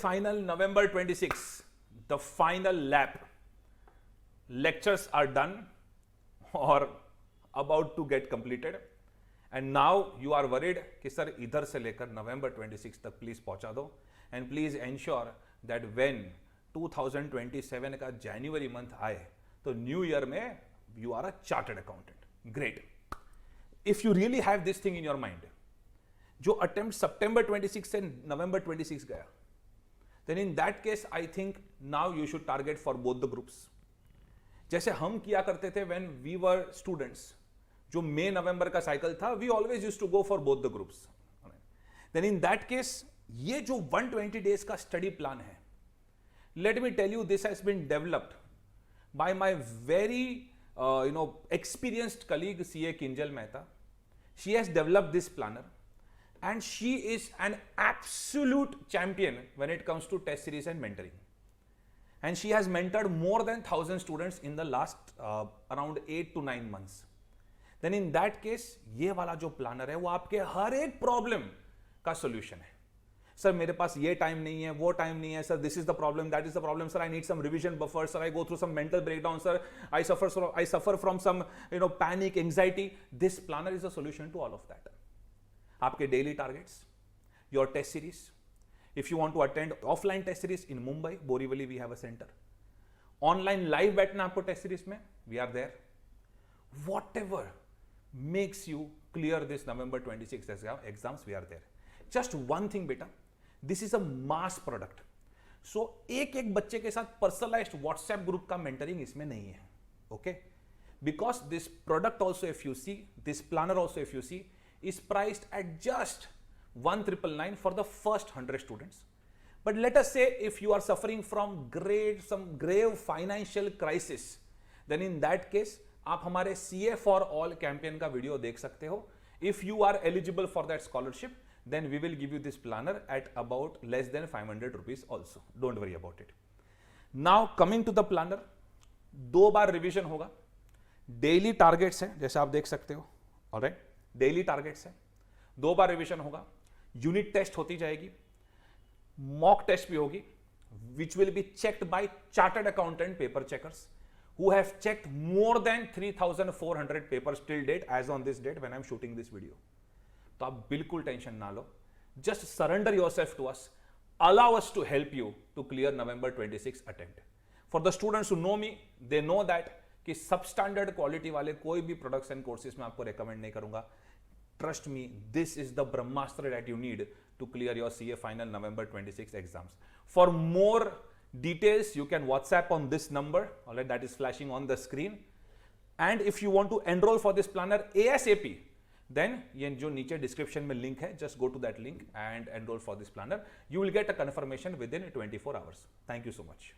final November 26, the final lap. Lectures are done or about to get completed, and now you are worried कि sir इधर से लेकर November 26 तक please पहुंचा दो, and please ensure that when 2027 का January month आए तो न्यू ईयर में you are a chartered accountant. Great. If you really have this thing in your mind, जो अटेम्प्ट सितंबर 26 से नवंबर 26 गया, then in that case I think now you should target for both the groups. जैसे हम किया करते थे when we were students, जो मई नवंबर का साइकिल था, we always used to go for both the groups. Then in that case ये जो 120 days का स्टडी प्लान है, let me tell you, this has been developed by my very experienced colleague CA Kinjal Mehta. She has developed this planner, and she is an absolute champion when it comes to test series and mentoring, and she has mentored more than 1000 students in the last around 8 to 9 months. Then in that case ये वाला जो planner है वो आपके हर एक problem का solution है. Sir मेरे पास ये टाइम नहीं है, वो टाइम नहीं है, sir this is the problem, that is the problem, sir I need some revision buffer, sir I go through some mental breakdown, sir I suffer from some panic, anxiety. This planner is a solution to all of that. आपके daily targets, your test series, if you want to attend offline test series in Mumbai, Borivali we have a centre. Online live बैठना आपको test series में, we are there. Whatever makes you clear this November 26 exams, we are there. Just one thing बेटा, this is a mass product. So एक एक बच्चे के साथ personalised WhatsApp group का मेंटरिंग इसमें नहीं है. Okay, because this product also if you see, this planner also if you see, is priced at just 1,999 for the first 100 students. But let us say if you are suffering from some grave financial crisis, then in that case आप हमारे CA for all campaign का video देख सकते हो. If you are eligible for that scholarship, then we will give you this planner at about less than 500 rupees also. Don't worry about it. Now coming to the planner, 2 bar revision होगा. Daily targets है जैसे आप देख सकते हो. Alright, daily targets है, 2 बार revision होगा. Unit test होती जाएगी, मॉक टेस्ट भी होगी, which will be checked by chartered accountant paper checkers who have checked more than 3,400 papers till date as on this date when I'm shooting this video. तो आप बिल्कुल tension ना लो. Just surrender yourself to us, allow us to help you to clear November 26 attempt. For the students who know me, they know that कि सब standard quality वाले कोई भी प्रोडक्ट्स एंड कोर्सेज में आपको रेकमेंड नहीं करूंगा. Trust me, this is the Brahmastra that you need to clear your CA final November 26 exams. For more details you can WhatsApp on this number, alright, that is flashing on the screen. And if you want to enroll for this planner ASAP, then ये जो नीचे description में link है, just go to that link and enroll for this planner. You will get a confirmation within 24 hours. Thank you so much.